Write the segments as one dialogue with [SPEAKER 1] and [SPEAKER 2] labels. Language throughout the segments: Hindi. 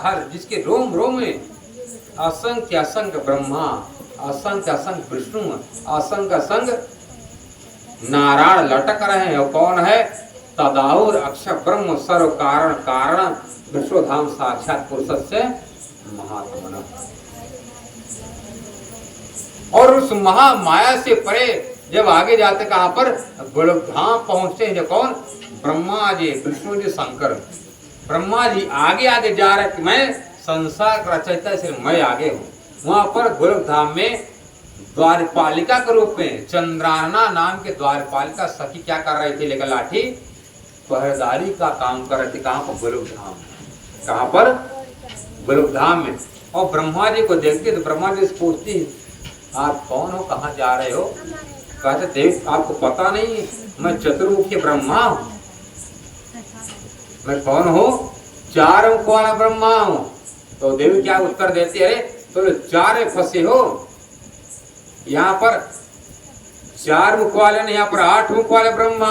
[SPEAKER 1] हर जिसके रोम रोम में असंख्य असंख्य ब्रह्मा, असंख्य असंख्य विष्णु, असंख्य असंख्य नारायण लटक रहे हैं। और कौन है? तदाहुर अक्षर ब्रह्म सर्व कारण कारण विश्वधाम साक्षात पुरुष से महात्मन। और उस महामाया से परे जब आगे जाते कहां पर? गोलकधाम पहुंचते हैं। जो कौन? ब्रह्मा जी, विष्णु जी, शंकर। ब्रह्मा जी आगे आगे जा रहे कि मैं संसार का रचयिता, इसलिए मैं आगे हूं। वहां पर गोलकधाम में द्वारपालिका के रूप में चंद्राना नाम के द्वारपालिका सखी क्या कर रही थी? लेकर लाठी पहरेदारी का काम कर रहे थे। कहां पर? गोलकधाम। कहां पर? गोलकधाम में। और ब्रह्मा जी को देखते तो ब्रह्मा जी से पूछती, आप कौन हो, कहाँ जा रहे हो? कहते देव आपको पता नहीं मैं चतुर्मुखी ब्रह्मा हूं। मैं कौन हूं? चार मुख वाला ब्रह्मा हूं। तो देवी क्या उत्तर देती है? अरे तो चार फंसे हो। यहाँ पर चार मुख वाले नहीं, यहाँ पर 8 मुख वाले ब्रह्मा,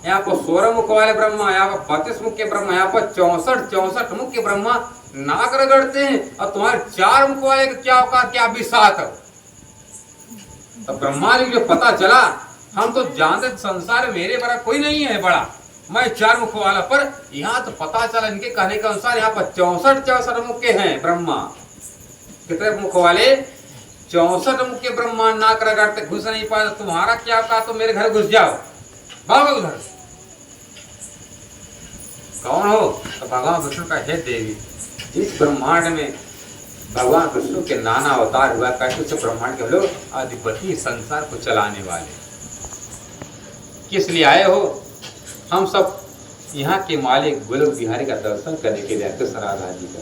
[SPEAKER 1] यहाँ पर 16 मुख वाले ब्रह्मा, यहाँ पर 32 मुख के ब्रह्मा, यहाँ पर 64 मुख के ब्रह्मा नाक रगड़ते हैं। और तुम्हारे 4 मुख वाले का क्या औकात, क्या विसात है? तो ब्रह्मा जी को पता चला, हम तो जानते संसार मेरे बड़ा कोई नहीं है बड़ा, मैं 4 मुख वाला। पर यहाँ तो पता चला इनके कहने के अनुसार यहाँ पर 64 मुख के हैं ब्रह्मा। कितने मुख वाले? 64 मुख के ब्रह्मा नाक रगड़ते, घुस नहीं पाए। तुम्हारा क्या कहा? तो मेरे घर घुस जाओ, भागो उधर। कौन हो? तो भगवान विष्णु का हे देवी, इस ब्रह्मांड में भगवान विष्णु के नाना अवतार हुआ करते, उस ब्रह्मांड के लोग अधिपति, संसार को चलाने वाले। किस लिए आए हो? हम सब यहाँ के मालिक गोलोक बिहारी का दर्शन करने के लिए आते। राधा जी का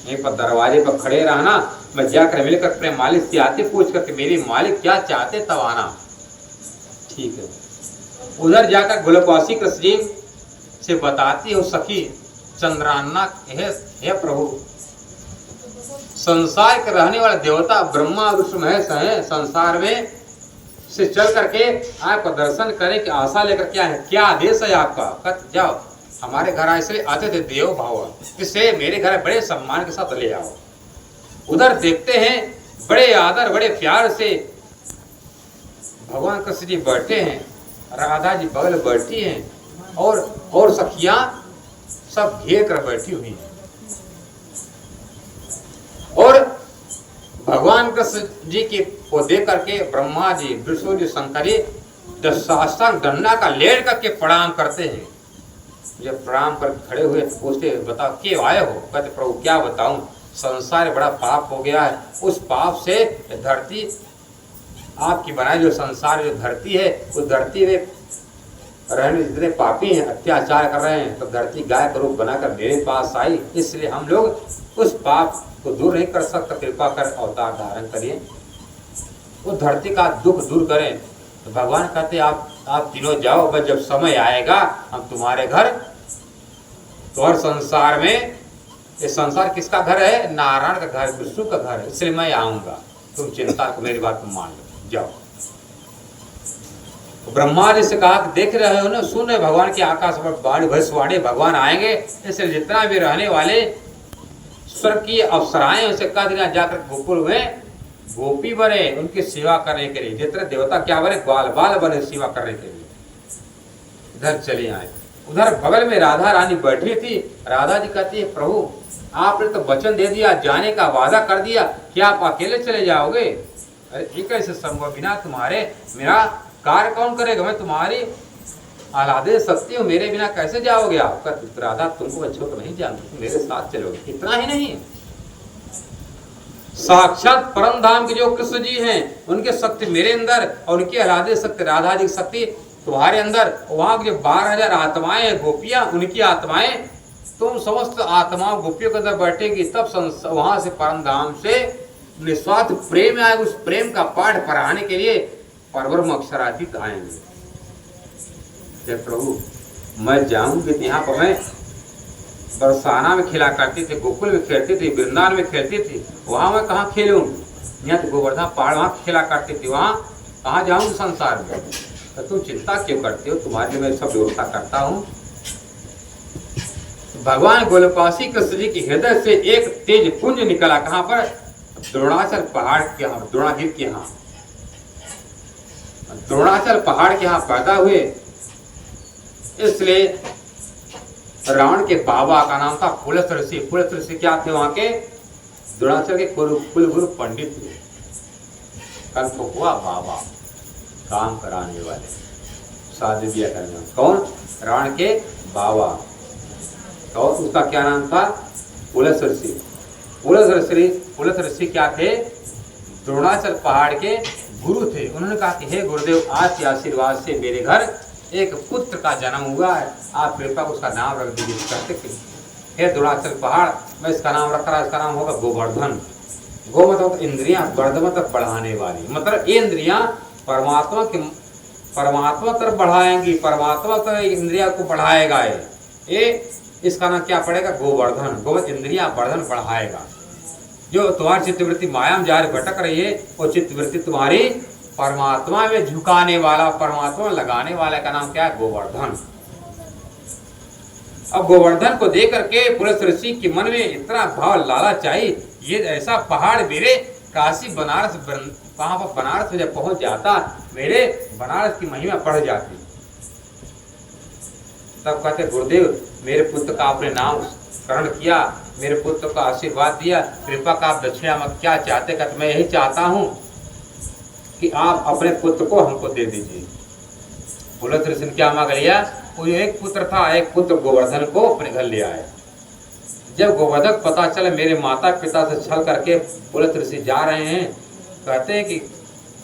[SPEAKER 1] यहीं पर दरवाजे पर खड़े रहना, मैं जाकर मिलकर अपने मालिक से आते, पूछ करके मेरे मालिक क्या चाहते तब आना। ठीक है। उधर जाकर गोलोकवासी कृष्ण जी से बताती हो सखी चंद्रान्ना, हे प्रभु, संसार के रहने वाले देवता ब्रह्मा विष्णु महेश हैं, संसार में से चल करके आपका दर्शन करने की आशा लेकर क्या है, क्या आदेश है आपका? कत जाओ, हमारे घर ऐसे आते थे देव भाव, इससे मेरे घर बड़े सम्मान के साथ ले आओ। उधर देखते हैं बड़े आदर बड़े प्यार से भगवान कृष्ण जी बैठे हैं, राधा जी बगल बैठी हैं, और सखियां सब घेर कर बैठी हुई हैं। और भगवान कृष्ण जी की को देख करके ब्रह्मा जी, विष्णु जी, शंकर जी साष्टांग दंडा का लेट करके प्रणाम करते हैं। जब प्रणाम कर खड़े हुए पूछते, बताओ क्यों आए हो? कहते प्रभु क्या बताऊं, संसार बड़ा पाप हो गया है। उस पाप से धरती, आपकी बनाई जो संसार जो धरती है, उस धरती में रहने जितने पापी हैं, अत्याचार कर रहे हैं, तो धरती गाय का रूप बनाकर मेरे पास आई, इसलिए हम लोग उस पाप को दूर नहीं कर सकते, कृपा कर अवतार धारण करिए, वो धरती का दुख दूर करें। तो भगवान कहते आप तीनों जाओ, बस जब समय आएगा हम तुम्हारे घर, तो हर संसार में, ये संसार किसका घर है? नारायण का घर, विष्णु का घर है, इसलिए मैं आऊंगा, तुम चिंता को मेरी बात मान लो, जाओ। तो ब्रह्मा जी से कहा, देख रहे हो ना, सुन रहे भगवान की आकाश पर बाणी भविष्यवाणी, भगवान आएंगे, इसलिए जितना भी रहने वाले स्वर्ग की अप्सराएं उनसे कह दिया जाकर गोकुल में गोपी बने उनकी सेवा करने के लिए, जितने देवता क्या बने, ग्वाल बाल बने सेवा करने के लिए। इधर चले आए। उधर बगल में राधा रानी बैठी थी। राधा जी कहती है, प्रभु आपने तो वचन दे दिया, जाने का वादा कर दिया, क्या आप अकेले चले जाओगे? अरे ये कैसे संभव, बिना तुम्हारे मेरा कार्य कौन करेगा? मैं तुम्हारी आह्लादे शक्ति हूँ, मेरे बिना कैसे जाओगे आप? राधा तुमको अच्छो तो नहीं जानते, तुम मेरे साथ चलोगे। इतना ही नहीं, साक्षात परम धाम के जो कृष्ण जी हैं, उनके शक्ति मेरे अंदर, और उनकी आह्लादे शक्ति राधा जी की शक्ति तुम्हारे अंदर। वहां की जो 12,000 आत्माएं हैं, गोपियां, उनकी आत्माएं, तुम समस्त आत्माओं गोपियों के अंदर बैठेगी, तब वहां से परम धाम से निस्वार्थ प्रेम आए, उस प्रेम का पाठ पढ़ाने के लिए परब्रह्म अक्षरातीत आएंगे। जब प्रभु मैं जाऊंगी तो यहाँ पर मैं बरसाना में खेला करती थी, गोकुल में खेलती थी, वृंदावन में खेलती थी, वहां मैं कहाँ खेलूंगी? यहाँ तो गोवर्धन पहाड़ वहां खेला करती थी, वहां कहाँ जाऊंगी संसार में? तो तुम चिंता क्यों करते हो, तुम्हारे लिए मैं सब व्यवस्था करता हूँ। भगवान गोलोकवासी कृष्ण जी के हृदय से एक तेज पुंज निकला। कहां पर? द्रोणाचल पहाड़ के यहाँ, द्रोणागिरि के यहाँ, द्रोणाचल पहाड़ के यहाँ पैदा हुए। इसलिए रावण के बाबा का नाम था पुलस्त ऋषि। पुलस्त ऋषि क्या थे? वहां के द्रोणाचल के कुलगुरु पंडित थे। कंठ हुआ बाबा, काम कराने वाले, शादी ब्याह करने वाले। कौन? रावण के बाबा। और उसका क्या नाम था? पुलस्त ऋषि। पुलस्त ऋषि क्या थे? द्रोणाचल पहाड़ के गुरु थे। उन्होंने कहा कि हे गुरुदेव, आज के आशीर्वाद से मेरे घर एक पुत्र का जन्म हुआ है, आप कृपा उसका नाम रख दीजिए। कहते हे द्रोणाचल पहाड़, मैं इसका नाम रख रहा, इसका नाम होगा गोवर्धन। गो मतलब इंद्रियां, वर्धन मतलब बढ़ाने वाली, मतलब ये इंद्रियां परमात्मा तरफ बढ़ाएंगी, परमात्मा तरफ इंद्रिया को बढ़ाएगा। ये इसका नाम क्या पड़ेगा? गोवर्धन। गोवर्धन इंद्रियां वर्धन बढ़ाएगा। जो तुम्हारी चित्तवृत्ति माया में जा रही भटक रही है, वो चित्तवृत्ति तुम्हारी परमात्मा में झुकाने वाला, परमात्मा में लगाने वाला का नाम क्या है? गोवर्धन। अब गोवर्धन को देख करके पुलस्त ऋषि के मन में इतना भाव लालच आई, ये ऐसा पहाड़ मेरे काशी बनारस, वहां पर बनारस में जब पहुंच जाता, मेरे बनारस की महिमा बढ़ जाती। तब कहते गुरुदेव, मेरे पुत्र का आपने नाम करण किया, मेरे पुत्र का आशीर्वाद दिया, कृपा का आप दक्षिणा में क्या चाहते? कहते मैं यही चाहता हूं कि आप अपने पुत्र को हमको दे दीजिए। पुलस्त ऋषि ने क्या मांग लिया? वो एक पुत्र था, एक पुत्र गोवर्धन को अपने घर ले आए। जब गोवर्धन पता चला मेरे माता पिता से छल करके पुलस्त ऋषि जा रहे हैं, कहते हैं कि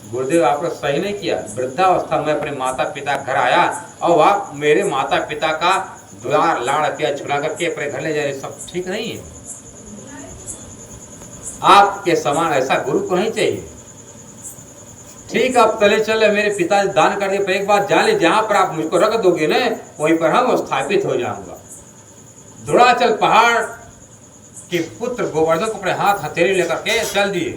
[SPEAKER 1] गुरुदेव आपने सही नहीं किया। वृद्धावस्था में अपने माता पिता घर आया और आप मेरे माता पिता का द्वार लाड़ प्याज छुड़ा करके अपने घर ले जा रहे, सब ठीक नहीं है। आपके समान ऐसा गुरु को नहीं चाहिए। ठीक आप तले चले, मेरे पिता दान कर दिए, पर एक बात जान ले, जहां पर आप मुझको रख दोगे ना, वहीं पर हम स्थापित हो जाऊंगा। द्रोणाचल पहाड़ के पुत्र गोवर्धन को अपने हाथ हथेली लेकर के चल दिए।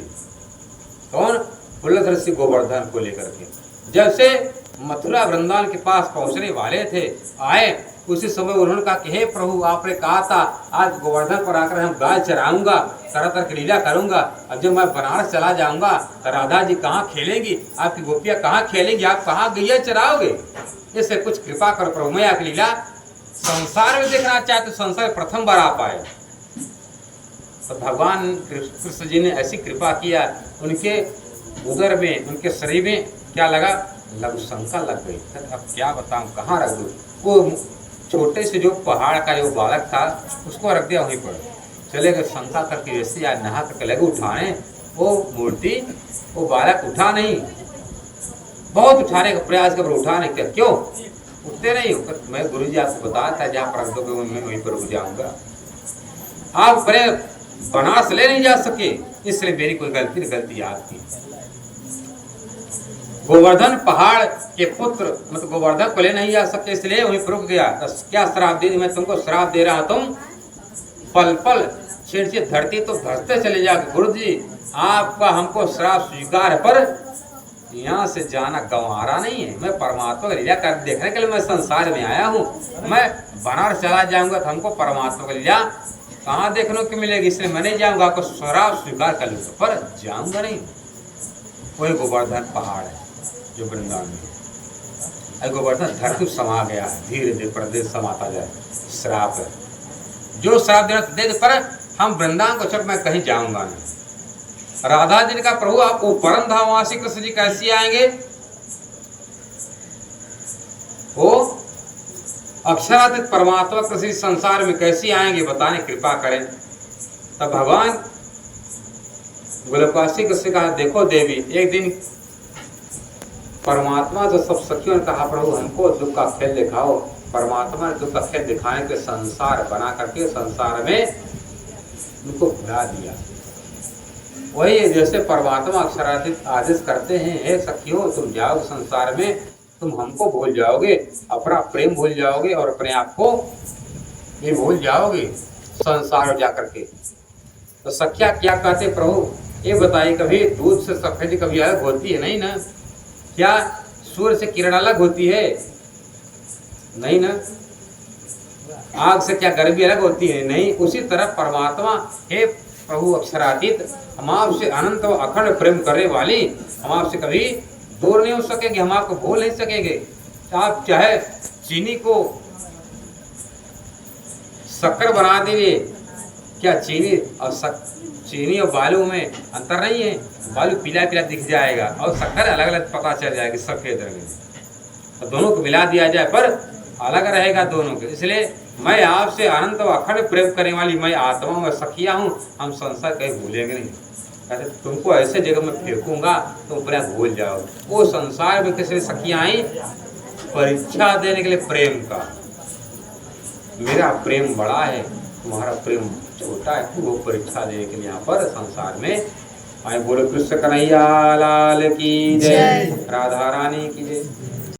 [SPEAKER 1] कौन? पुलस्त ऋषि गोवर्धन को लेकर के। जब से मथुरा वृंदावन के पास पहुंचने वाले थे, आए, उसी समय उन्होंने कहा कि हे प्रभु, आपने कहा था आज गोवर्धन पर आकर हम गाय चराऊंगा, तरह तरह की लीला करूंगा। अब जब मैं बनारस चला जाऊंगा तो राधा जी कहाँ खेलेंगी, आपकी गोपियां कहाँ खेलेंगी, आप कहाँ गैया चराओगे? इससे कुछ कृपा करो प्रभु, मैं आपकी लीला संसार में देखना चाहते, संसार प्रथम बार आप आए। तो भगवान कृष्ण जी ने ऐसी कृपा किया, उनके उदर में, उनके शरीर में क्या लगा? लघु शंका लग गई। अब क्या बताऊं, कहाँ रख दूं? वो छोटे से जो पहाड़ का जो बालक था, उसको रख दिया वहीं पर। चले गए शंका करके, जैसे आज नहा करके लगे उठाने, वो मूर्ति, वो बालक उठा नहीं। बहुत उठाने का प्रयास कर, उठा नहीं किया। क्यों उठते नहीं? मैं गुरु जी आपको बताया था, जहाँ पर रख दोगे मैं वहीं पर रुक जाऊंगा। आप बड़े बनारस ले नहीं जा सके, इसलिए मेरी कोई गलती आपकी। गोवर्धन पहाड़ के पुत्र मतलब गोवर्धन को ले नहीं जा सके, इसलिए वहीं रुक गया। तो क्या श्राप दे? मैं तुमको श्राप दे रहा हूं, तुम पल पल छिड़छी धरती तो धरते चले जाओगे। गुरु जी आपका हमको श्राप स्वीकार है, पर यहाँ से जाना गंवारा नहीं है। मैं परमात्मा का लीला कर देखने के लिए मैं संसार में आया हूँ। मैं बनारस चला जाऊंगा तो हमको परमात्मा का लीला कहाँ देखने को मिलेगी, इसलिए मैं नहीं जाऊंगा। आपको श्राप स्वीकार कर लूंगा, पर जाऊंगा नहीं। वही गोवर्धन पहाड़ है जो वृंदावन में। गोवर्धन धरती समा गया है, धीरे धीरे प्रदेश समाता जाए। श्राप है, जो श्राप देना दे दे, पर हम वृंदावन को छोड़ मैं कहीं जाऊंगा नहीं। राधा जी ने कहा प्रभु आप वो परम धामवासी कृष्ण जी कैसे आएंगे? वो अक्षरातीत परमात्मा कृष्ण संसार में कैसे आएंगे, बताने कृपा करें। तब भगवान गोलोकवासी कृष्ण कहा देखो देवी, एक दिन परमात्मा जो सब सखियों ने कहा प्रभु हमको दुख का खेल दिखाओ। परमात्मा ने दुख का खेल दिखाने के संसार बना करके संसार में उनको भुला दिया। वही जैसे परमात्मा अक्षरातीत आदेश करते हैं, हे सखियों तुम जाओ संसार में, तुम हमको भूल जाओगे, अपना प्रेम भूल जाओगे और अपने आप को भी भूल जाओगे संसार में जाकर के। तो सखिया क्या कहते प्रभु ये बताइए, कभी दूध से सफेद कभी अलग होती है? नहीं ना। क्या सूर्य से किरण अलग होती है? नहीं ना। आग से क्या गर्मी अलग होती है? नहीं। उसी तरह परमात्मा, हे प्रभु अक्षरातीत, हम आपसे अनंत व अखंड प्रेम करने वाली, हम आपसे कभी दूर नहीं हो सकेंगे, हम आपको भूल नहीं सकेंगे। आप चाहे चीनी को शक्कर बना दीजिए, क्या चीनी और बालू में अंतर नहीं है? बालू पीला पीला दिख जाएगा और शक्कर अलग अलग पता चल जाएगी सफेद रंग में, तो दोनों को मिला दिया जाए पर अलग रहेगा दोनों के। इसलिए मैं आपसे अनंत व अखंड प्रेम करने वाली मैं आत्मा में सखिया हूँ, हम संसार कहीं भूलेंगे नहीं। कहते तुमको ऐसे जगह में फेंकूंगा तुम अपने आप भूल जाओ। वो संसार में किसी सखियाँ आई परीक्षा देने के लिए प्रेम का, मेरा प्रेम बड़ा है तुम्हारा प्रेम छोटा है, वो परीक्षा देने के लिए यहाँ पर संसार में आए। बोलो कृष्ण कन्हैया लाल की जय, राधा रानी की जय।